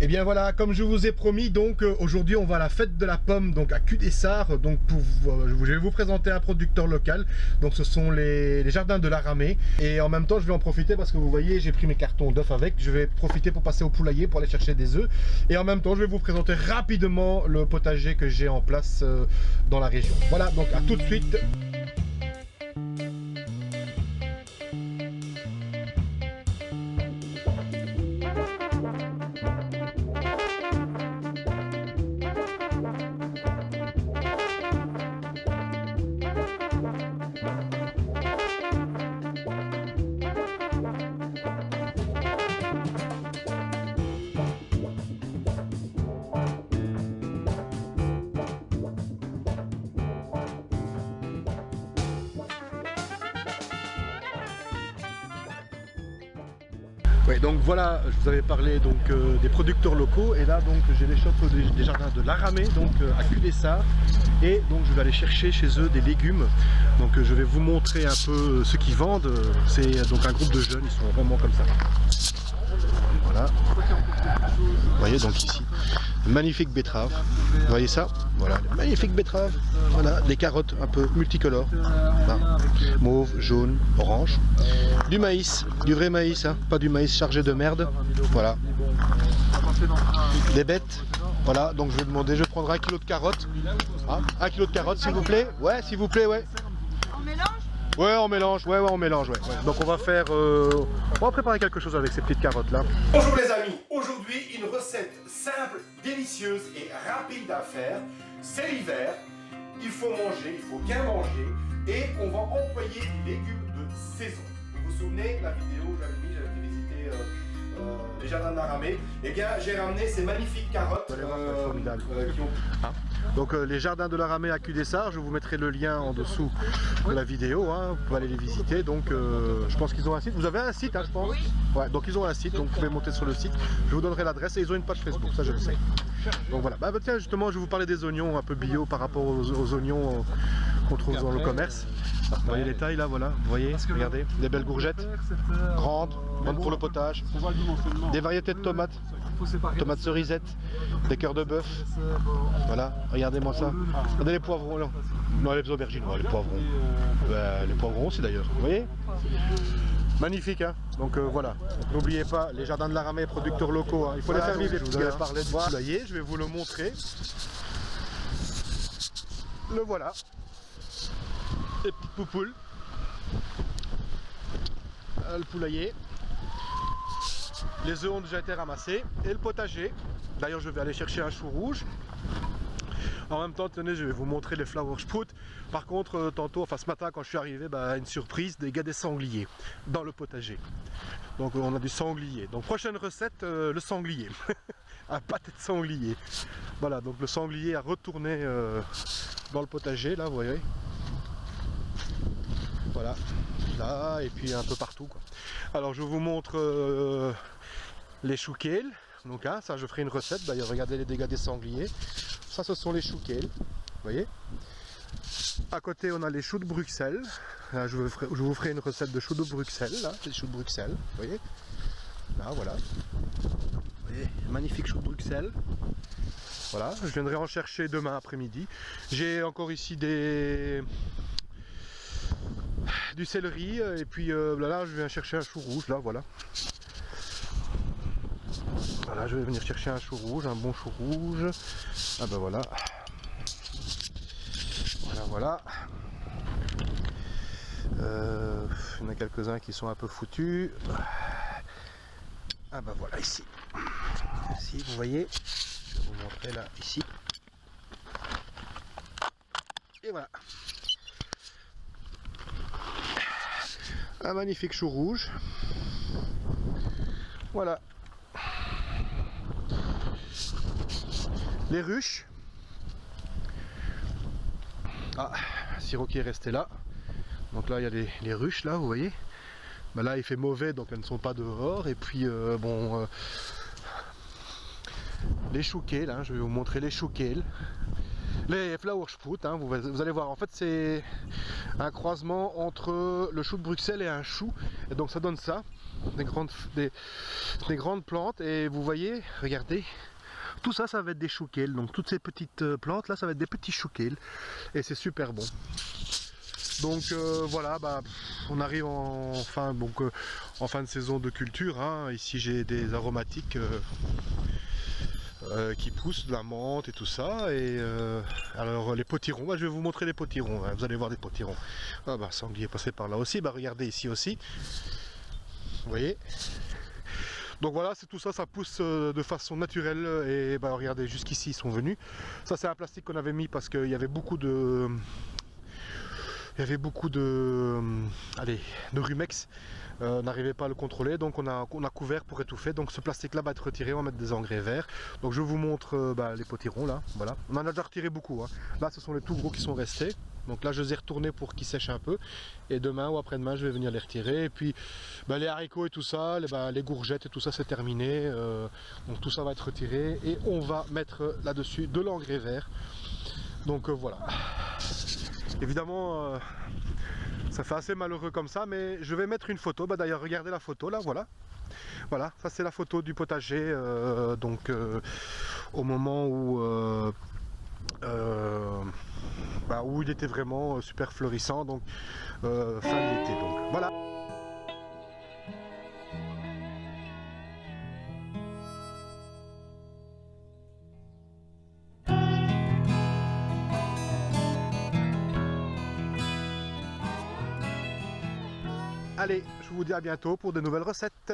Et bien voilà, comme je vous ai promis, donc aujourd'hui on va à la fête de la pomme donc à Cudessart. Donc je vais vous présenter un producteur local. Donc ce sont les jardins de l'Aramée. Et en même temps je vais en profiter parce que vous voyez j'ai pris mes cartons d'œufs avec. Je vais profiter pour passer au poulailler pour aller chercher des œufs. Et en même temps je vais vous présenter rapidement le potager que j'ai en place dans la région. Voilà, donc à tout de suite. Ouais, donc voilà, je vous avais parlé donc des producteurs locaux et là donc j'ai les shops des jardins de l'Aramée donc à Cudessart et donc je vais aller chercher chez eux des légumes. Donc je vais vous montrer un peu ce qu'ils vendent. C'est donc un groupe de jeunes, ils sont vraiment comme ça. Voilà. Vous voyez donc ici, magnifique betterave. Vous voyez ça? Voilà, magnifique betterave. Voilà, des carottes un peu multicolores. Voilà. Mauve, jaune, orange. Du maïs, du vrai maïs, hein, pas du maïs chargé de merde. Voilà. Des bêtes. Voilà, donc je vais demander, je vais prendre 1 kg de carottes. Hein, 1 kg de carottes s'il vous plaît. Ouais, s'il vous plaît, ouais. On mélange? Ouais, on mélange, ouais, on mélange, ouais. Donc on va faire, on va préparer quelque chose avec ces petites carottes là. Bonjour les amis, aujourd'hui une recette simple, délicieuse et rapide à faire. C'est l'hiver, il faut manger, il faut bien manger et on va employer des légumes de saison. Vous vous souvenez la vidéo que j'avais été visiter les jardins de l'Aramée? Eh bien j'ai ramené ces magnifiques carottes qui ont... Donc les jardins de l'Aramée à Cudessart, je vous mettrai le lien en dessous de la vidéo, hein, vous pouvez aller les visiter. Donc je pense qu'ils ont un site, vous avez un site hein, je pense. Ouais, donc ils ont un site, donc vous pouvez monter sur le site, je vous donnerai l'adresse et ils ont une page Facebook, ça je le sais. Donc voilà, bah, tiens justement je vais vous parler des oignons un peu bio par rapport aux oignons qu'on trouve dans le commerce. Alors, vous voyez les tailles là, voilà, vous voyez, regardez, des belles gourgettes, grandes, bonnes pour le potage, des variétés de tomates, tomates cerisettes, des cœurs de bœuf, voilà, regardez-moi ça, regardez les poivrons là, non les aubergines, ouais, les poivrons aussi d'ailleurs, vous voyez, magnifique hein, donc voilà, n'oubliez pas les jardins de l'Aramée, producteurs locaux, hein. Il faut les faire vivre. Je vous avais parlé du poulailler, je vais vous le montrer, le voilà, les petites poupoules, le poulailler. Les œufs ont déjà été ramassés et le potager. D'ailleurs je vais aller chercher un chou rouge. En même temps tenez je vais vous montrer les flower sprout. Par contre tantôt, enfin ce matin quand je suis arrivé, une surprise, des sangliers dans le potager. Donc on a du sanglier. Donc prochaine recette, le sanglier. Un pâté de sanglier. Voilà, donc le sanglier a retourné dans le potager là vous voyez. Voilà, là et puis un peu partout quoi. Alors je vous montre les choux kale, donc hein, ça je ferai une recette, d'ailleurs regardez les dégâts des sangliers, ça ce sont les choux kale, vous voyez. À côté on a les choux de Bruxelles, là, je vous ferai une recette de choux de Bruxelles, là, les choux de Bruxelles, vous voyez. Là voilà, vous voyez, magnifique choux de Bruxelles. Voilà, je viendrai en chercher demain après-midi. J'ai encore ici du céleri et puis là je viens chercher un chou rouge là voilà. Voilà je vais venir chercher un chou rouge, un bon chou rouge. Ah ben voilà. Voilà. Il y en a quelques-uns qui sont un peu foutus. Ah ben voilà ici. Ici vous voyez. Je vais vous montrer là ici. Et voilà. Un magnifique chou rouge. Voilà. Les ruches. Ah, sirop qui est resté là. Donc là il y a les ruches là, vous voyez. Là il fait mauvais donc elles ne sont pas dehors. Et puis les choux kale, hein, je vais vous montrer les choux kale. Les flower sprout, hein, vous allez voir, en fait c'est un croisement entre le chou de Bruxelles et un chou, et donc ça donne ça, des grandes plantes, et vous voyez, regardez, tout ça, ça va être des chouquels, donc toutes ces petites plantes là, ça va être des petits chouquels, et c'est super bon. Donc voilà, bah, on arrive en fin de saison de culture, hein. Ici j'ai des aromatiques qui poussent, de la menthe et tout ça, et alors les potirons, bah, je vais vous montrer les potirons, hein. Vous allez voir des potirons. Ah bah sanglier est passé par là aussi, bah regardez ici aussi, vous voyez. Donc voilà, c'est tout ça, ça pousse de façon naturelle, et bah regardez, jusqu'ici ils sont venus. Ça c'est un plastique qu'on avait mis parce qu'il y avait beaucoup de... de rumex, on n'arrivait pas à le contrôler, donc on a couvert pour étouffer. Donc ce plastique là va être retiré, on va mettre des engrais verts. Donc je vous montre les potirons là, voilà. On en a déjà retiré beaucoup, hein. Là ce sont les tout gros qui sont restés. Donc là je les ai retournés pour qu'ils sèchent un peu. Et demain ou après-demain je vais venir les retirer. Et puis les haricots et tout ça, les gourgettes et tout ça c'est terminé. Donc tout ça va être retiré. Et on va mettre là-dessus de l'engrais vert. Donc voilà. Évidemment, ça fait assez malheureux comme ça, mais je vais mettre une photo. Bah, d'ailleurs, regardez la photo là, voilà. Voilà, ça c'est la photo du potager, au moment où il était vraiment super florissant, donc fin de l'été. Donc voilà. Allez, je vous dis à bientôt pour de nouvelles recettes.